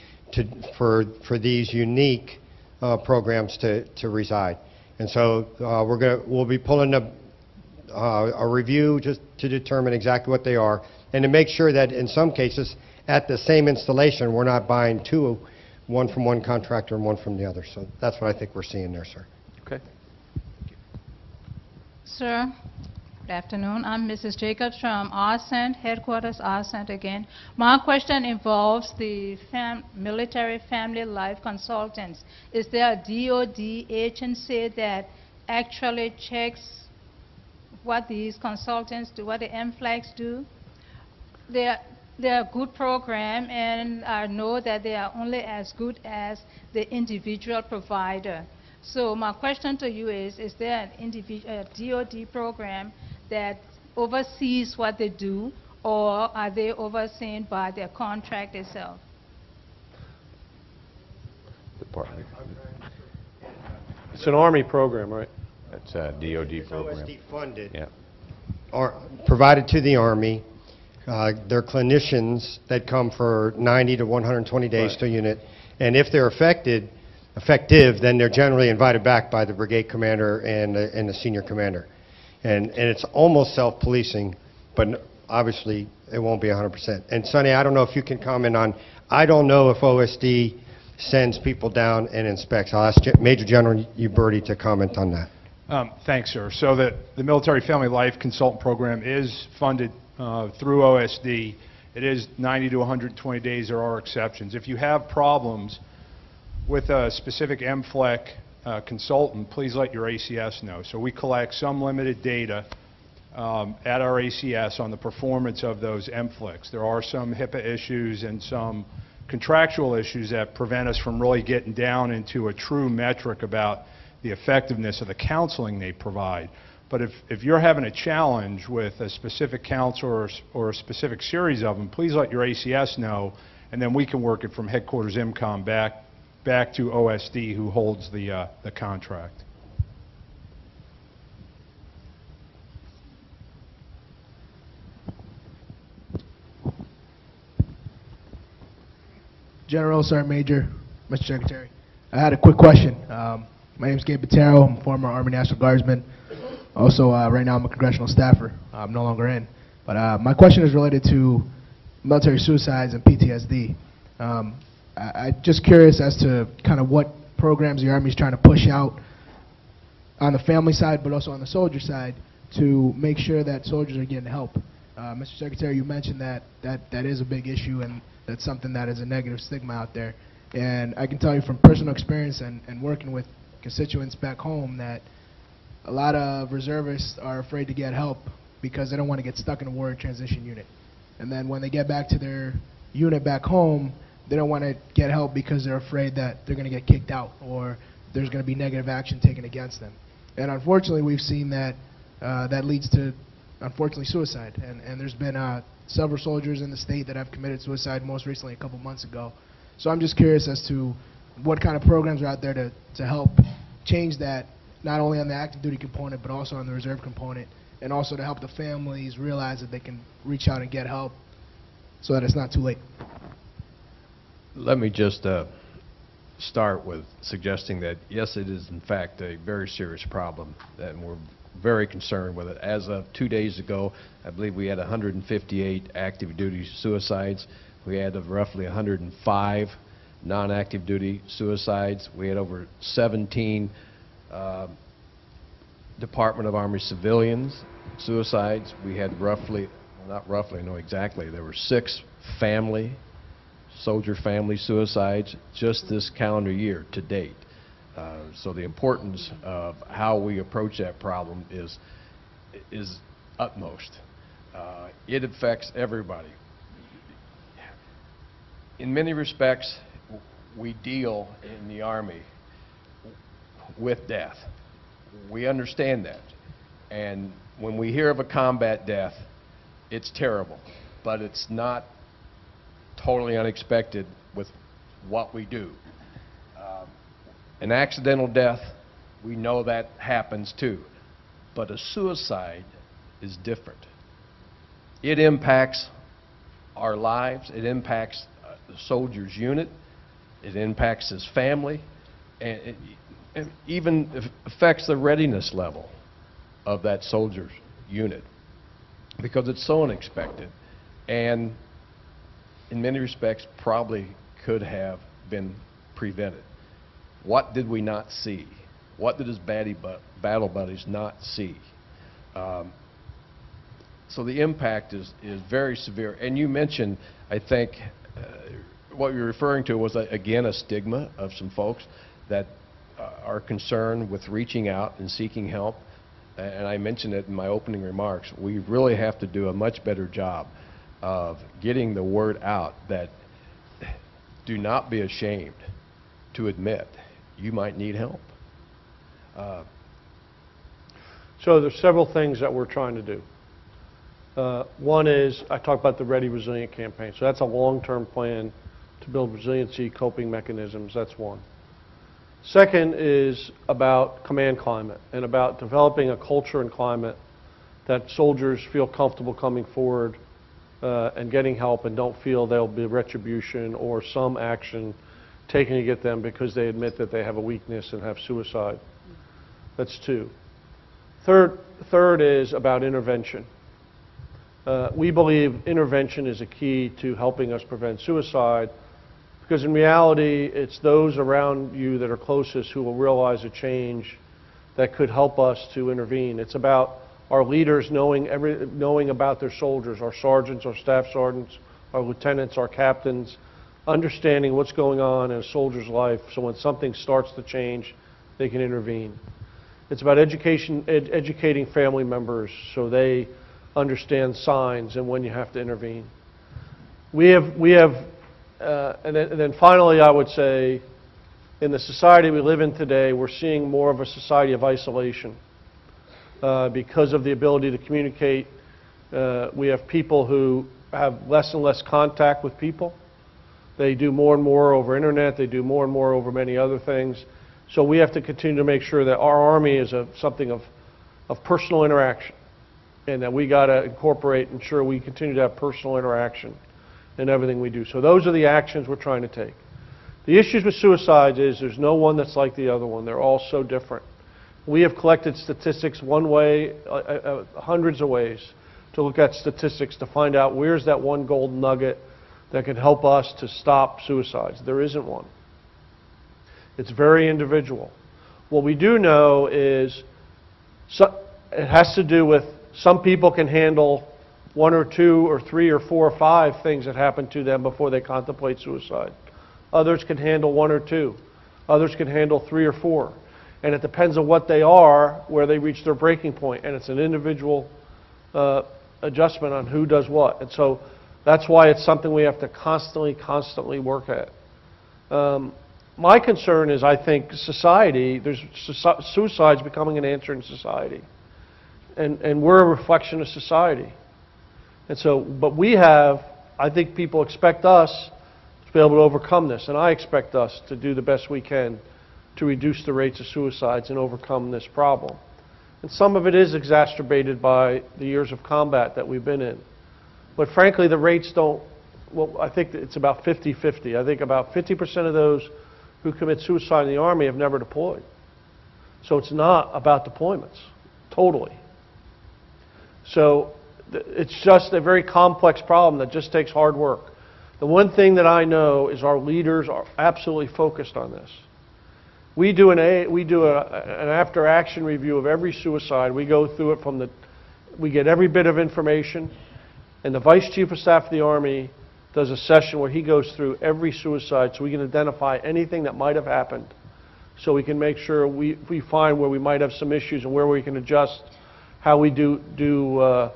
for these unique programs to reside. And so we'll be pulling a review just to determine exactly what they are, and to make sure that in some cases, at the same installation, we're not buying two, one from one contractor and one from the other. So that's what I think we're seeing there, sir. Okay. Sir, good afternoon. I'm Mrs. Jacobs from AUSA, headquarters AUSA again. My question involves the military family life consultants. Is there a DoD agency that actually checks what these consultants do, what the MFLAGs do? They're a good program, and I know that they are only as good as the individual provider. So my question to you is there a DoD program that oversees what they do, or are they overseen by their contract itself? Department. It's an Army program, right? That's a DOD program. OSD funded, Yeah. are provided to the Army. They're clinicians that come for 90 to 120 days to a unit, and if they're effective, then they're generally invited back by the brigade commander and the senior commander. And it's almost self-policing, but obviously it won't be 100%. And Sonny, I don't know if you can comment on, I don't know if OSD sends people down and inspects. I'll ask Major General Uberti to comment on that. Thanks, sir. So the Military Family Life Consultant Program is funded through OSD. It is 90 to 120 days. There are exceptions. If you have problems with a specific MFLEC consultant, please let your ACS know. So we collect some limited data at our ACS on the performance of those MFLECs. There are some HIPAA issues and some contractual issues that prevent us from really getting down into a true metric about the effectiveness of the counseling they provide. But if you're having a challenge with a specific counselor or a specific series of them, please let your ACS know, and then we can work it from headquarters IMCOM back to OSD, who holds the contract. General, Sergeant Major, Mr. Secretary, I had a quick question. My name is Gabe Batero. I'm a former Army National Guardsman. Also, right now I'm a congressional staffer. I'm no longer in. But my question is related to military suicides and PTSD. I'm just curious as to kind of what programs the Army is trying to push out on the family side, but also on the soldier side, to make sure that soldiers are getting help. Mr. Secretary, you mentioned that is a big issue, and that's something that is a negative stigma out there. And I can tell you from personal experience and working with constituents back home that a lot of reservists are afraid to get help because they don't want to get stuck in a war and transition unit. And then when they get back to their unit back home, they don't want to get help because they're afraid that they're going to get kicked out or there's going to be negative action taken against them. And unfortunately, we've seen that that leads to, unfortunately, suicide. And there's been several soldiers in the state that have committed suicide, most recently a couple months ago. So I'm just curious as to what kind of programs are out there to help change that, not only on the active duty component, but also on the reserve component, and also to help the families realize that they can reach out and get help so that it's not too late. Let me just start with suggesting that, yes, it is in fact a very serious problem, and we're very concerned with it. As of 2 days ago, I believe we had 158 active duty suicides. We had roughly 105 non-active duty suicides. We had over 17 Department of Army civilians suicides. We had roughly, well, not roughly, I know exactly, there were 6 soldier family suicides just this calendar year to date. So the importance of how we approach that problem is utmost. It affects everybody. In many respects, we deal in the Army with death. We understand that. And when we hear of a combat death, it's terrible. But it's not totally unexpected with what we do. An accidental death, we know that happens too. But a suicide is different. It impacts our lives. It impacts the soldier's unit. It impacts his family. And it even affects the readiness level of that soldier's unit because it's so unexpected and in many respects probably could have been prevented. What did we not see? What did his battle buddies not see? So the impact is very severe. And you mentioned, I think, what you're referring to was, again, a stigma of some folks that are concerned with reaching out and seeking help. And I mentioned it in my opening remarks. We really have to do a much better job of getting the word out that do not be ashamed to admit you might need help. So there's several things that we're trying to do. One is, I talked about the Ready Resilient campaign. So that's a long-term plan to build resiliency, coping mechanisms. That's one. Second is about command climate and about developing a culture and climate that soldiers feel comfortable coming forward and getting help and don't feel there'll be retribution or some action taken to get them because they admit that they have a weakness and have suicide. That's two. Third is about intervention. We believe intervention is a key to helping us prevent suicide because in reality, it's those around you that are closest who will realize a change that could help us to intervene. It's about our leaders knowing about their soldiers, our sergeants, our staff sergeants, our lieutenants, our captains, understanding what's going on in a soldier's life so when something starts to change, they can intervene. It's about educating family members so they understand signs and when you have to intervene. And then finally, I would say, in the society we live in today, we're seeing more of a society of isolation because of the ability to communicate. We have people who have less and less contact with people. They do more and more over internet. They do more and more over many other things. So we have to continue to make sure that our Army is something of personal interaction, and that we got to incorporate and ensure we continue to have personal interaction in everything we do. So those are the actions we're trying to take. The issues with suicides is there's no one that's like the other one. They're all so different. We have collected statistics one way, hundreds of ways to look at statistics to find out where's that one gold nugget that can help us to stop suicides. There isn't one. It's very individual. What we do know is it has to do with some people can handle one or two or three or four or five things that happen to them before they contemplate suicide. Others can handle one or two. Others can handle three or four. And it depends on what they are, where they reach their breaking point. And it's an individual adjustment on who does what. And so that's why it's something we have to constantly work at. My concern is I think society, suicide's becoming an answer in society. And we're a reflection of society. And so, but we have, I think people expect us to be able to overcome this. And I expect us to do the best we can to reduce the rates of suicides and overcome this problem. And some of it is exacerbated by the years of combat that we've been in. But frankly, the rates don't, well, I think it's about 50-50. I think about 50% of those who commit suicide in the Army have never deployed. So it's not about deployments, totally. So it's just a very complex problem that just takes hard work. The one thing that I know is our leaders are absolutely focused on this. We do an after-action review of every suicide. We go through it we get every bit of information, and the Vice Chief of Staff of the Army does a session where he goes through every suicide so we can identify anything that might have happened, so we can make sure we find where we might have some issues and where we can adjust how we if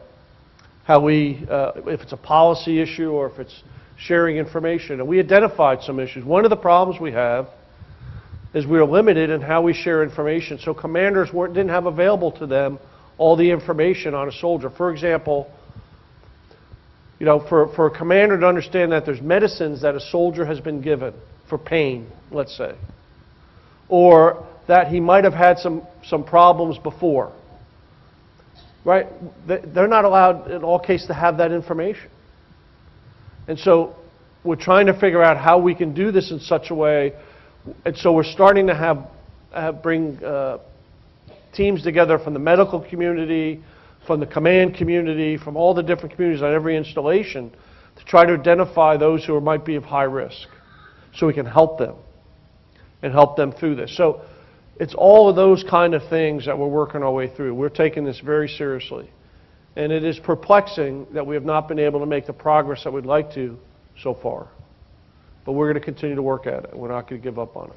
it's a policy issue or if it's sharing information. And we identified some issues. One of the problems we have is we are limited in how we share information. So commanders didn't have available to them all the information on a soldier. For example, you know, for a commander to understand that there's medicines that a soldier has been given for pain, let's say, or that he might have had some problems before. right? They're not allowed in all cases to have that information. And so we're trying to figure out how we can do this in such a way, and so we're starting to bring teams together from the medical community, from the command community, from all the different communities on every installation to try to identify those who might be of high risk so we can help them and help them through this. So it's all of those kind of things that we're working our way through. We're taking this very seriously. And it is perplexing that we have not been able to make the progress that we'd like to so far. But we're going to continue to work at it. We're not going to give up on it.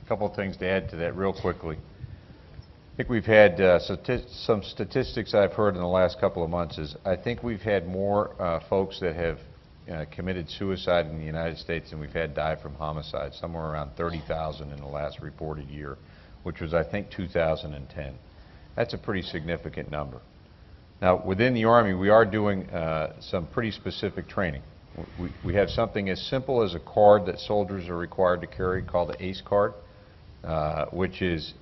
A couple of things to add to that real quickly. I think we've had some statistics I've heard in the last couple of months is I think we've had more folks that have committed suicide in the United States than we've had die from homicide, somewhere around 30,000 in the last reported year, which was, I think, 2010. That's a pretty significant number. Now, within the Army, we are doing some pretty specific training. We have something as simple as a card that soldiers are required to carry called the ACE card, which is,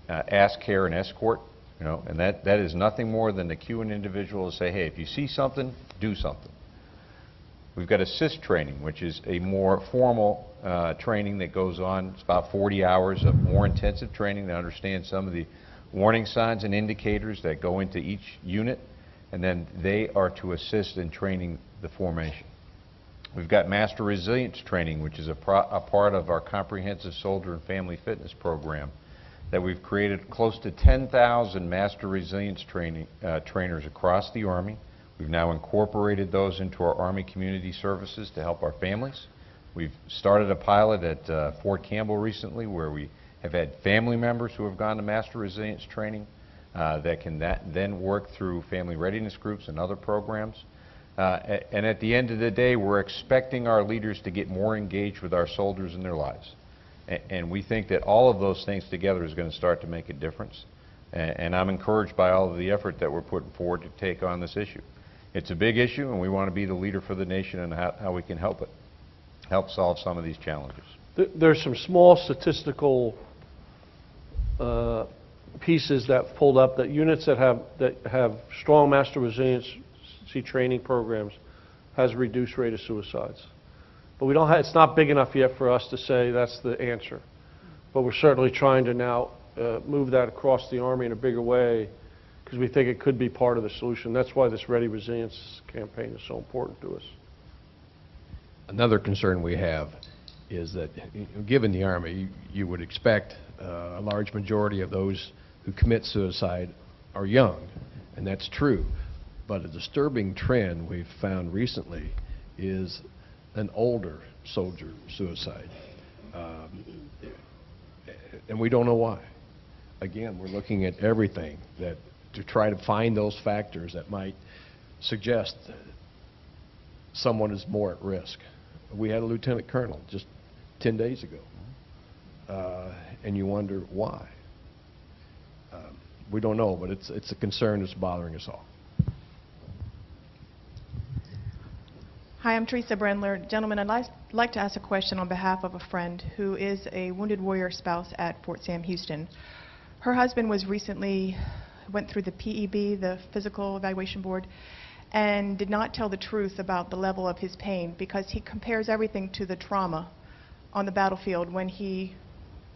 ask, care, and escort. And that is nothing more than to cue an individual to say, hey, if you see something, do something. We've got assist training, which is a more formal training that goes on. It's about 40 hours of more intensive training to understand some of the warning signs and indicators that go into each unit, and then they are to assist in training the formation. We've got Master Resilience Training, which is a part of our comprehensive soldier and family fitness program that we've created close to 10,000 Master Resilience trainers across the Army. We've now incorporated those into our Army Community Services to help our families. We've started a pilot at Fort Campbell recently where we have had family members who have gone to Master Resilience Training that can then work through family readiness groups and other programs. And at the end of the day, we're expecting our leaders to get more engaged with our soldiers in their lives. And we think that all of those things together is going to start to make a difference. And I'm encouraged by all of the effort that we're putting forward to take on this issue. It's a big issue, and we want to be the leader for the nation and how we can help solve some of these challenges. There's some small statistical pieces that pulled up that units that have strong Master Resiliency training programs has a reduced rate of suicides. But we don't have, it's not big enough yet for us to say that's the answer. But we're certainly trying to now move that across the Army in a bigger way because we think it could be part of the solution. That's why this Ready Resilience campaign is so important to us. Another concern we have is that, given the Army, you would expect a large majority of those who commit suicide are young, and that's true. But a disturbing trend we've found recently is an older soldier suicide. And we don't know why. Again, we're looking at everything to try to find those factors that might suggest someone is more at risk. We had a lieutenant colonel just 10 days ago, and you wonder why. We don't know, but it's a concern that's bothering us all. Hi, I'm Teresa Brendler. Gentlemen, I'd like to ask a question on behalf of a friend who is a wounded warrior spouse at Fort Sam Houston. Her husband went through the PEB, the Physical Evaluation Board, and did not tell the truth about the level of his pain because he compares everything to the trauma on the battlefield when he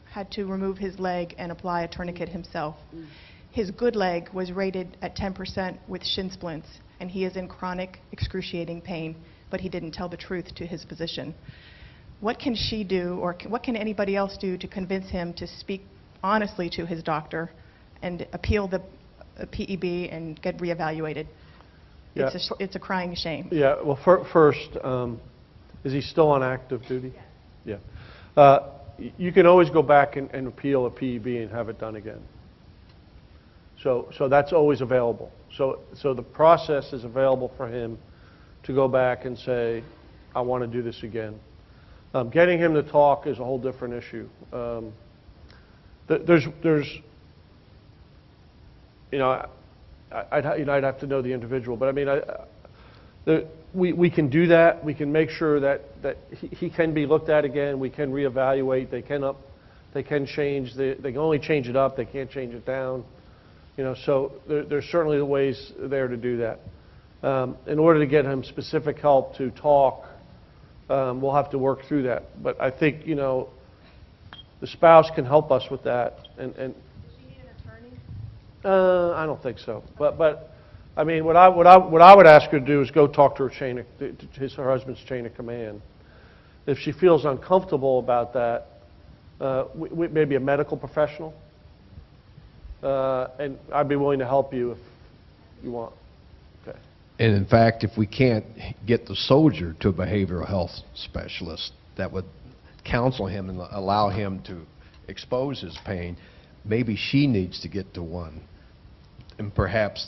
had to remove his leg and apply a tourniquet himself. His good leg was rated at 10% with shin splints, and he is in chronic, excruciating pain, but he didn't tell the truth to his physician. What can she do, or what can anybody else do to convince him to speak honestly to his doctor and appeal the PEB and get reevaluated? Yeah. It's a crying shame. Yeah, well, first, is he still on active duty? Yes. Yeah. You can always go back and appeal a PEB and have it done again. So that's always available. So the process is available for him to go back and say, I want to do this again. Getting him to talk is a whole different issue. I'd have to know the individual, but I mean, we can do that. We can make sure that he can be looked at again. We can reevaluate. They can change. They can only change it up. They can't change it down. You know, so there's certainly ways there to do that. In order to get him specific help to talk, we'll have to work through that. But I think, you know, the spouse can help us with that. And does she need an attorney? I don't think so. But I mean, what I would ask her to do is go talk to her her husband's chain of command. If she feels uncomfortable about that, maybe a medical professional, and I'd be willing to help you if you want. Okay. And in fact, if we can't get the soldier to a behavioral health specialist that would counsel him and allow him to expose his pain, maybe she needs to get to one. And perhaps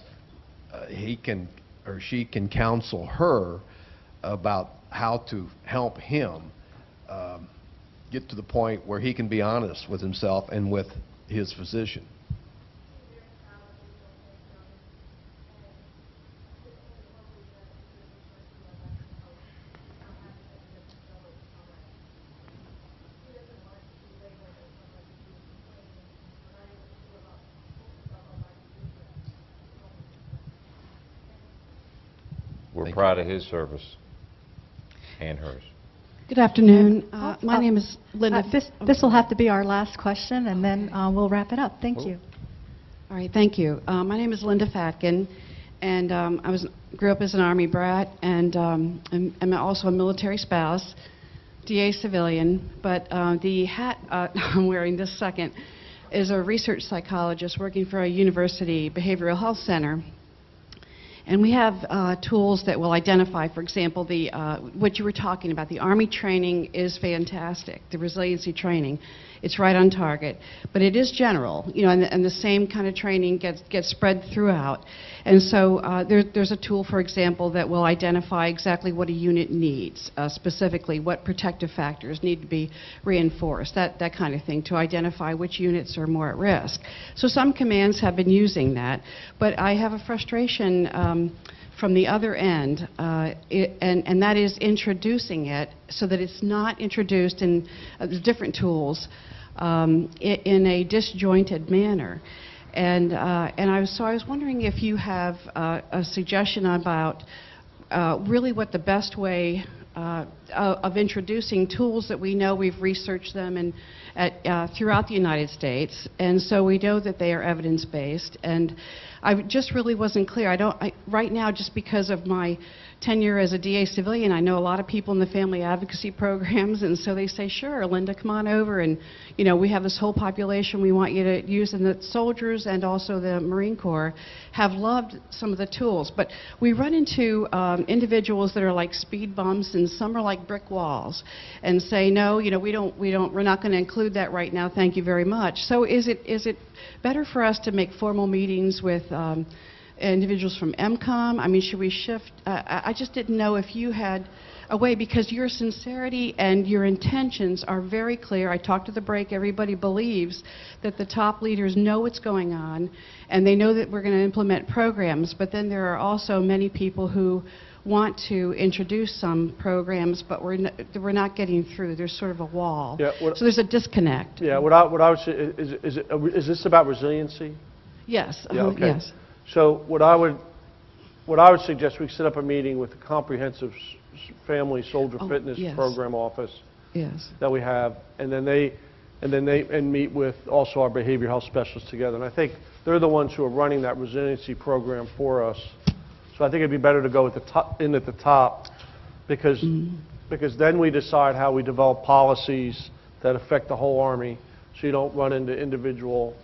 he can or she can counsel her about how to help him get to the point where he can be honest with himself and with his physician. We're proud of his service and hers. Good afternoon. My name is Linda. This will have to be our last question, and then we'll wrap it up. Thank you. All right, thank you. My name is Linda Fatkin, and I grew up as an Army brat, and I'm also a military spouse, DA civilian, but the hat I'm wearing this second is a research psychologist working for a university behavioral health center. And we have tools that will identify, for example, what you were talking about. The Army training is fantastic, the resiliency training. It's right on target. But it is general, you know, and the same kind of training gets spread throughout. And so there's a tool, for example, that will identify exactly what a unit needs, specifically what protective factors need to be reinforced, that kind of thing, to identify which units are more at risk. So some commands have been using that, but I have a frustration from the other end, and that is introducing it so that it's not introduced in different tools in a disjointed manner. And I was wondering if you have a suggestion about really what the best way of introducing tools that we know we've researched them and throughout the United States, and so we know that they are evidence-based. And I just really wasn't clear. Right now, just because of my tenure as a DA civilian, I know a lot of people in the family advocacy programs, and so they say, sure, Linda, come on over, and you know, we have this whole population we want you to use, and the soldiers and also the Marine Corps have loved some of the tools. But we run into individuals that are like speed bumps, and some are like brick walls, and say, no, you know, we're not going to include that right now, thank you very much. So is it better for us to make formal meetings with individuals from MCOM? I mean, should we shift? I just didn't know if you had a way, because your sincerity and your intentions are very clear. I talked to the break. Everybody believes that the top leaders know what's going on, and they know that we're going to implement programs, but then there are also many people who want to introduce some programs, but we're not getting through. There's sort of a wall. Yeah, so there's a disconnect. Yeah, what I would say is this about resiliency? Yes. Yeah, okay. Yes. So what I would suggest, we set up a meeting with the comprehensive family soldier fitness program office. Yes. That we have, and then they meet with also our behavioral health specialists together. And I think they're the ones who are running that resiliency program for us. So I think it'd be better to go at the top, because then we decide how we develop policies that affect the whole Army, so you don't run into individual,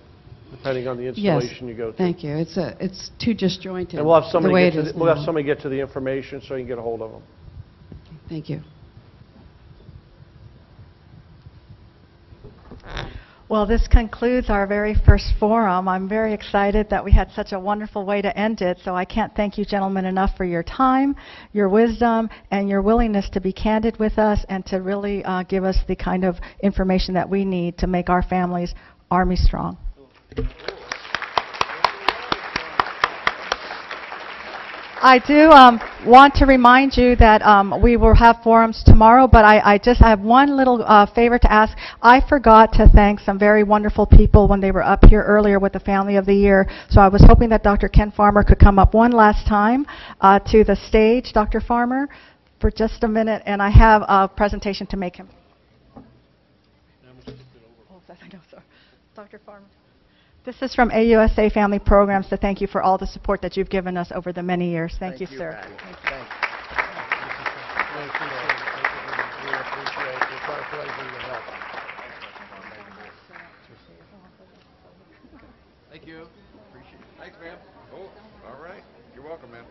depending on the installation you go to. Thank you. It's too disjointed. And we'll have somebody get to the information so you can get a hold of them. Thank you. Well, this concludes our very first forum. I'm very excited that we had such a wonderful way to end it, so I can't thank you gentlemen enough for your time, your wisdom, and your willingness to be candid with us and to really give us the kind of information that we need to make our families Army strong. I do want to remind you that we will have forums tomorrow, but I have one little favor to ask. I forgot to thank some very wonderful people when they were up here earlier with the Family of the Year, so I was hoping that Dr. Ken Farmer could come up one last time to the stage, Dr. Farmer, for just a minute, and I have a presentation to make him. Dr. Farmer. This is from AUSA Family Programs to thank you for all the support that you've given us over the many years. Thank you, sir. Patty. Thank you. We appreciate it. We appreciate it. It's our pleasure to help. Thank you. Appreciate it. Thanks, ma'am. Oh, all right. You're welcome, ma'am.